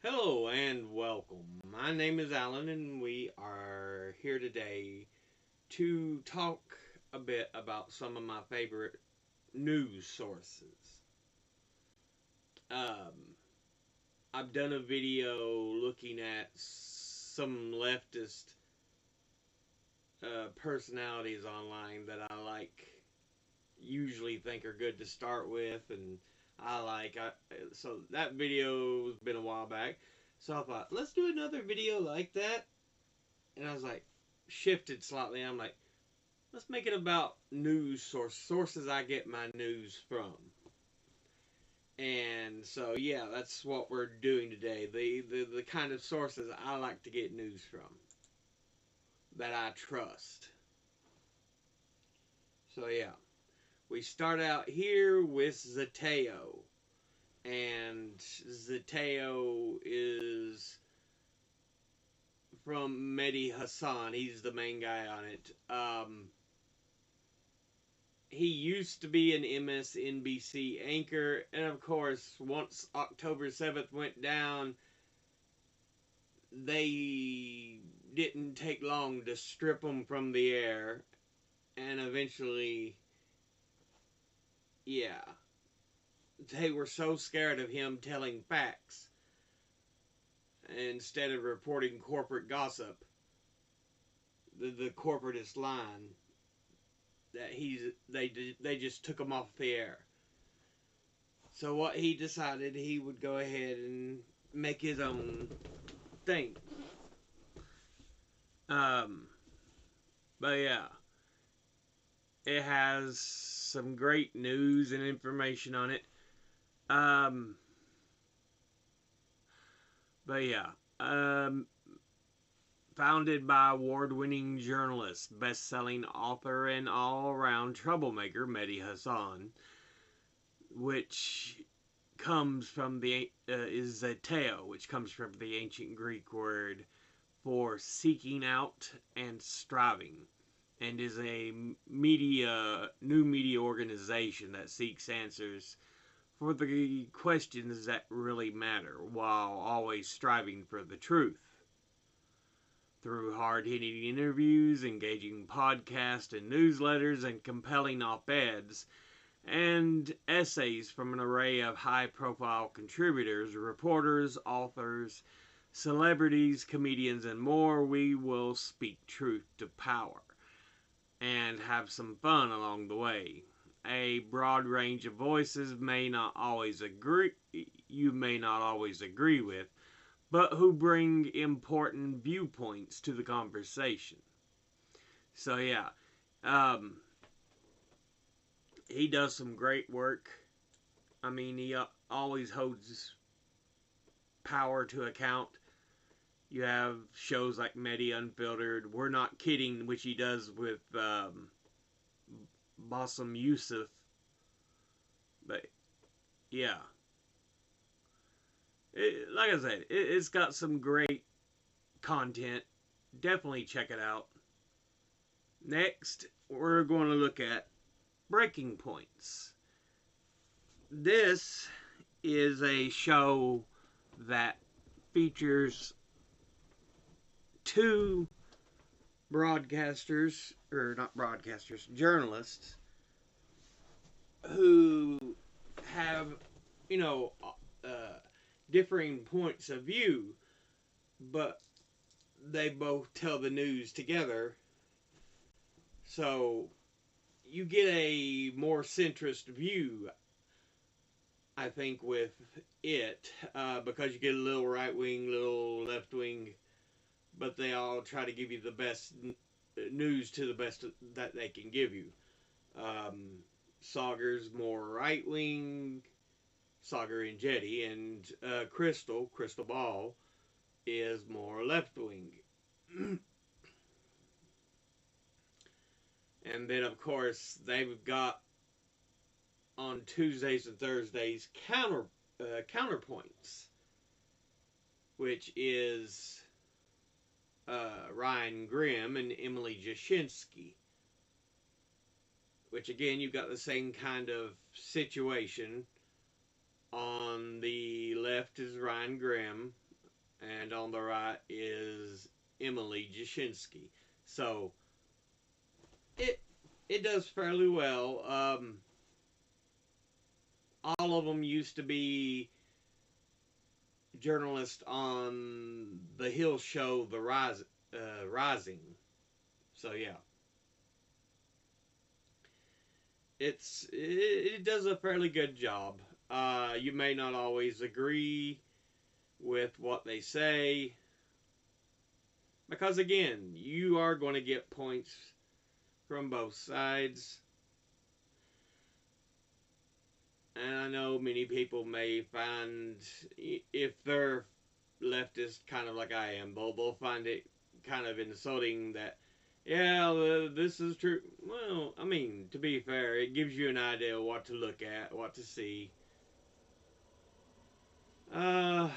Hello and welcome. My name is Alan, and we are here today to talk a bit about some of my favorite news sources. Um, I've done a video looking at some leftist personalities online that I usually think are good to start with, and so that video's been a while back. So I thought, let's do another video like that. And I was like, shifted slightly. I'm like, let's make it about sources I get my news from. And so yeah, that's what we're doing today. The kind of sources I like to get news from that I trust. So yeah, we start out here with Zateo, and Zateo is from Mehdi Hassan. He's the main guy on it. He used to be an MSNBC anchor, and of course, once October 7th went down, they didn't take long to strip him from the air, and eventually, yeah, they were so scared of him telling facts instead of reporting corporate gossip, the corporatist line, that they just took him off the air. So what he decided, he would go ahead and make his own thing. Um, but yeah, it has some great news and information on it. Um, but yeah, founded by award-winning journalist, best-selling author, and all-around troublemaker Mehdi Hassan, which comes from the is zeteo, which comes from the ancient Greek word for seeking out and striving, and is a new media organization that seeks answers for the questions that really matter while always striving for the truth. Through hard-hitting interviews, engaging podcasts and newsletters, and compelling op-eds, and essays from an array of high-profile contributors, reporters, authors, celebrities, comedians, and more, we will speak truth to power and have some fun along the way. A broad range of voices you may not always agree with, but who bring important viewpoints to the conversation. So yeah, um, he does some great work. I mean, he always holds power to account. You have shows like Mehdi Unfiltered, We're Not Kidding, which he does with Bassem Youssef. But yeah, like I said, it's got some great content. Definitely check it out. Next, we're going to look at Breaking Points. This is a show that features two broadcasters, or not broadcasters, journalists, who have, you know, differing points of view, but they both tell the news together. So you get a more centrist view, I think, with it, because you get a little right wing, little left wing, but they all try to give you the best news to the best that they can give you. Sagar's more right wing, Sagar and Jetty, and Crystal Ball, is more left wing. And then, of course, they've got on Tuesdays and Thursdays counterpoints, which is Ryan Grimm and Emily Jashinsky. Which again, you've got the same kind of situation. On the left is Ryan Grimm, and on the right is Emily Jashinsky. So it it does fairly well. All of them used to be journalists on the Hill show, Rising. So yeah, it does a fairly good job. You may not always agree with what they say, because again, you are going to get points from both sides. And I know many people may find, if they're leftist, kind of like I am, they'll find it kind of insulting that, yeah, this is true. Well, I mean, to be fair, it gives you an idea of what to look at, what to see. Uh,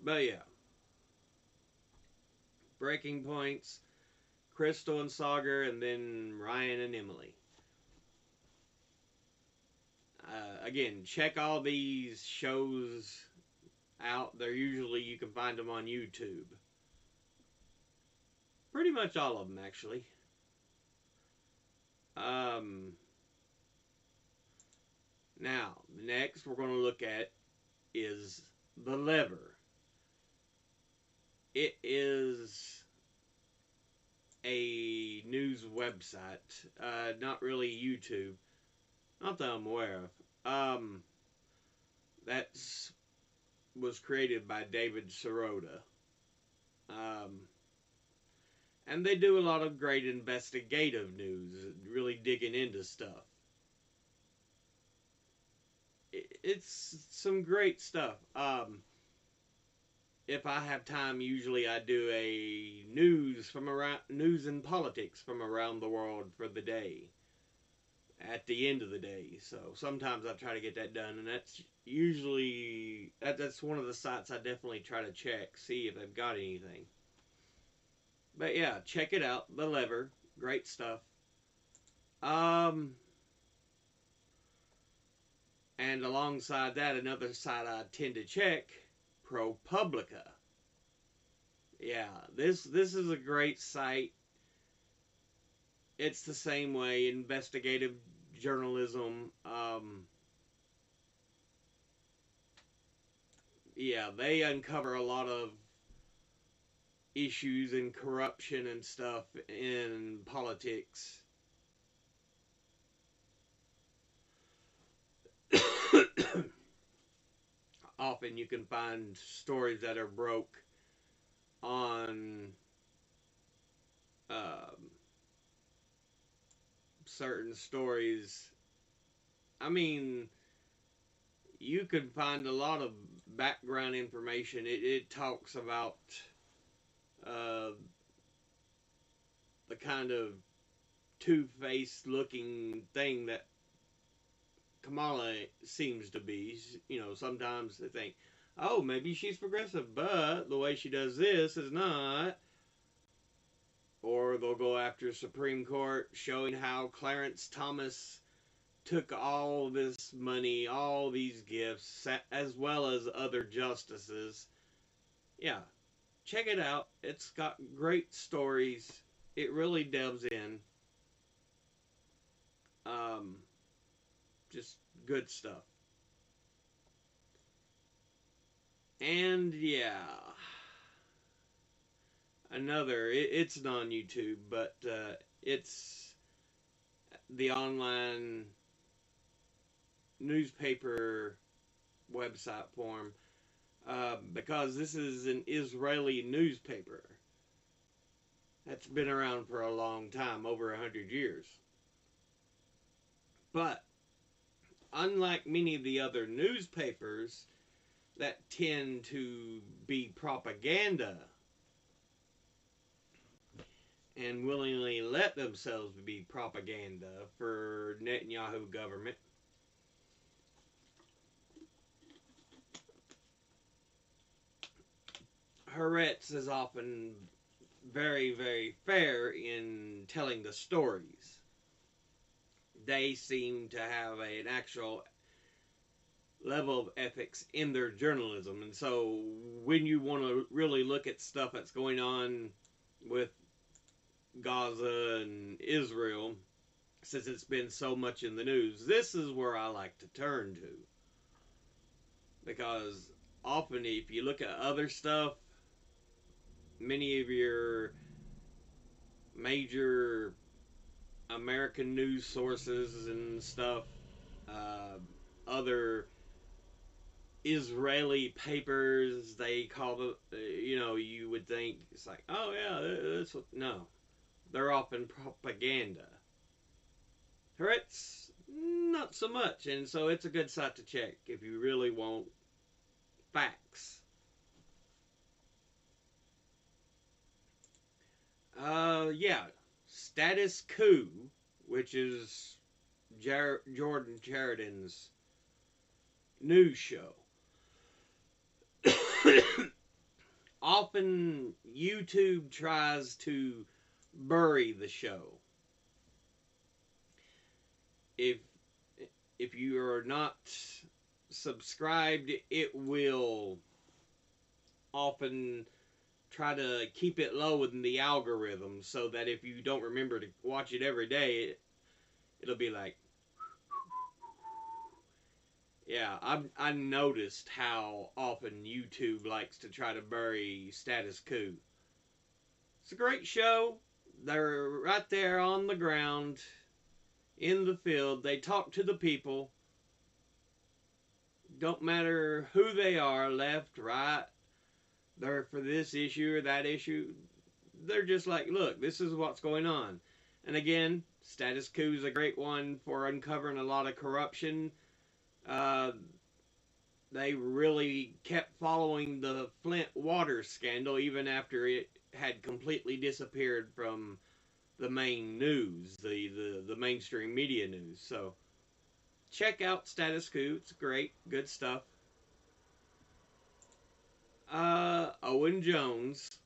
but yeah, breaking points, Crystal and Sagar, and then Ryan and Emily. Again, check all these shows out. They're usually, you can find them on YouTube. Pretty much all of them, actually. Um, Now, the next we're going to look at is The Lever. It is a news website, not really YouTube, not that I'm aware of. That was created by David Sirota. Um, and they do a lot of great investigative news, really digging into stuff. It's some great stuff. If I have time, usually I do a news and politics from around the world for the day. At the end of the day, so sometimes I try to get that done, and that's usually that's one of the sites I definitely try to check, see if they've got anything. But yeah, check it out, The Lever, great stuff. Um, and alongside that, another site I tend to check, ProPublica. Yeah, this is a great site. It's the same way, investigative journalism. Yeah, they uncover a lot of issues and corruption and stuff in politics. Often you can find stories that are broke on um, certain stories. I mean, you can find a lot of background information. It talks about uh, the kind of two-faced looking thing that Kamala seems to be. You know, sometimes they think, oh, maybe she's progressive, but the way she does this is not. Or they'll go after Supreme Court, showing how Clarence Thomas took all this money, all these gifts, as well as other justices. Yeah, check it out. It's got great stories. It really delves in. Um, just good stuff. And yeah, it's non YouTube, but it's the online newspaper website form, because this is an Israeli newspaper that's been around for a long time, over 100 years. But unlike many of the other newspapers that tend to be propaganda and willingly let themselves be propaganda for Netanyahu government, Haaretz is often very, very fair in telling the stories. They seem to have an actual level of ethics in their journalism. And so when you want to really look at stuff that's going on with Gaza and Israel, since it's been so much in the news, this is where I like to turn to. Because often, if you look at other stuff, many of your major American news sources and stuff, uh, other Israeli papers, they call it, you would think it's like, oh yeah, that's what, no. They're often propaganda. Threats, not so much. And so it's a good site to check if you really want facts. Yeah. Status Coup, which is Jordan Sheridan's news show. Often YouTube tries to bury the show. If you are not subscribed, it will often try to keep it low in the algorithm so that if you don't remember to watch it every day, it'll be like, yeah, I noticed how often YouTube likes to try to bury Status Coup. It's a great show. They're right there on the ground, in the field. They talk to the people. Don't matter who they are, left, right, they're for this issue or that issue. They're just like, look, this is what's going on. And again, Status Coup is a great one for uncovering a lot of corruption. They really kept following the Flint water scandal even after it had completely disappeared from the main news, the mainstream media news. So check out Status Coup. It's great, good stuff. Owen Jones.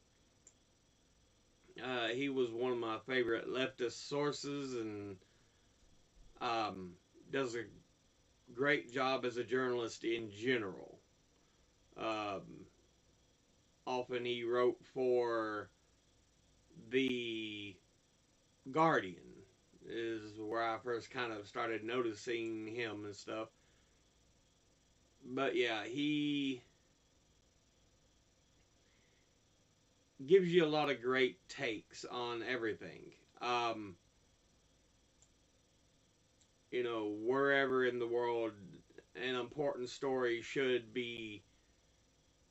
He was one of my favorite leftist sources and does a great job as a journalist in general. Often he wrote for The Guardian, is where I first kind of started noticing him and stuff. But yeah, he gives you a lot of great takes on everything. Wherever in the world an important story should be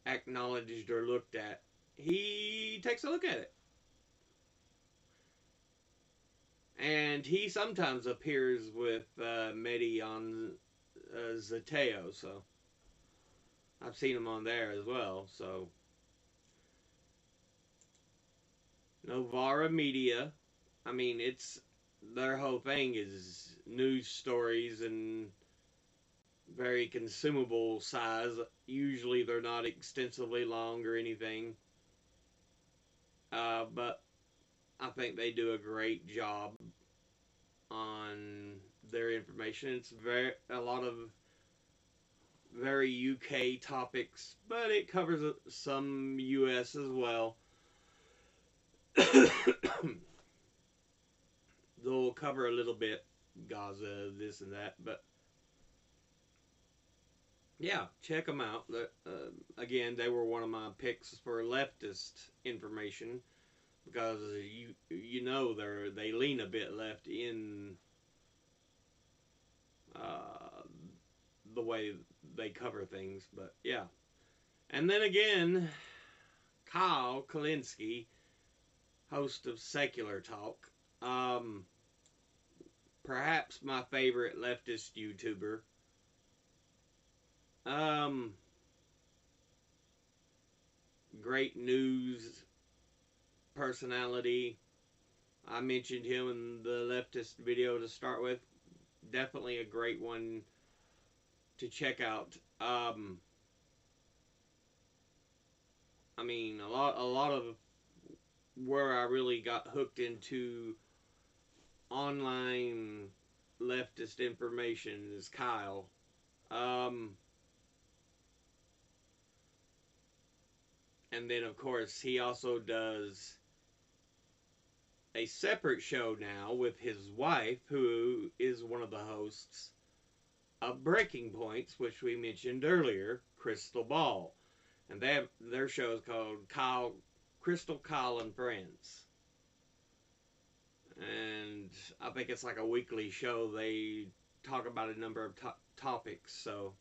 acknowledged or looked at, he takes a look at it. And he sometimes appears with Medi on Zateo, so I've seen him on there as well. So Noara Media, I mean, it's their whole thing is news stories and very consumable size. Usually they're not extensively long or anything, but I think they do a great job on their information. It's a lot of very UK topics, but it covers some US as well. They'll cover a little bit Gaza, this and that, but yeah, check them out. Again, they were one of my picks for leftist information because they lean a bit left in the way they cover things, but yeah. And then again, Kyle Kalinske, host of Secular Talk, perhaps my favorite leftist YouTuber. Great news personality. I mentioned him in the leftist video to start with. Definitely a great one to check out. I mean, a lot of where I really got hooked into online leftist information is Kyle. And then, of course, he also does a separate show now with his wife, who is one of the hosts of Breaking Points, which we mentioned earlier, Crystal Ball. And their show is called Crystal, Kyle, and Friends. And I think it's like a weekly show. They talk about a number of topics. So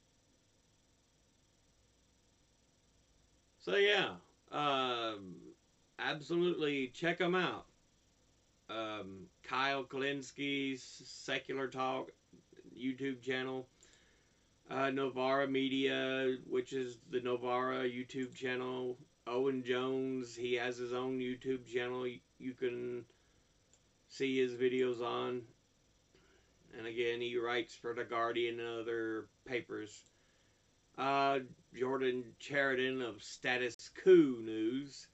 yeah, um, absolutely check them out. Kyle Kalinski's Secular Talk YouTube channel, Noara Media, which is the Noara YouTube channel. Owen Jones, he has his own YouTube channel. You can see his videos on. And again, he writes for The Guardian and other papers. Uh, Jordan Sheridan of Status Coup News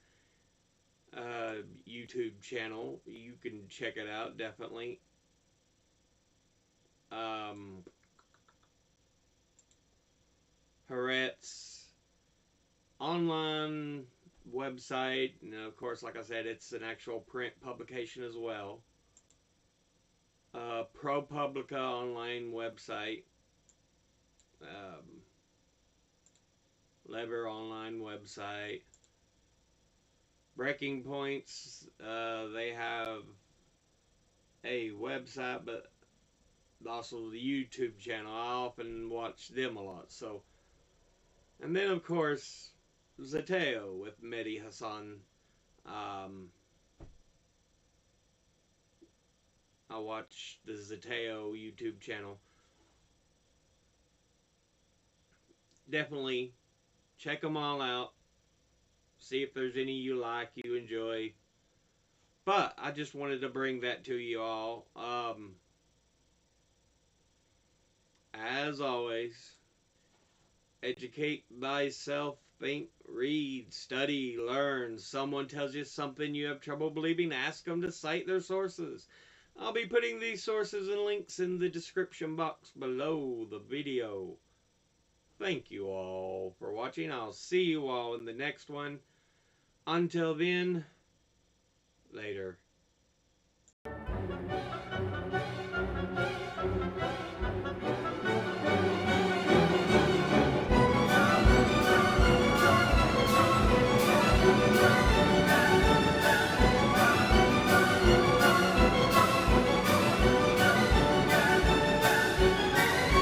YouTube channel. You can check it out, definitely. Um, Haaretz's online website. And of course, like I said, it's an actual print publication as well. ProPublica online website. Lever online website. Breaking Points, they have a website, but also the YouTube channel. I often watch them a lot. So, and then of course, Zateo with Mehdi Hassan. Um, I watch the Zateo YouTube channel. Definitely check them all out. See if there's any you like, you enjoy. But I just wanted to bring that to you all. As always, educate thyself, think, read, study, learn. Someone tells you something you have trouble believing, ask them to cite their sources. I'll be putting these sources and links in the description box below the video. Thank you all for watching. I'll see you all in the next one. Until then, later.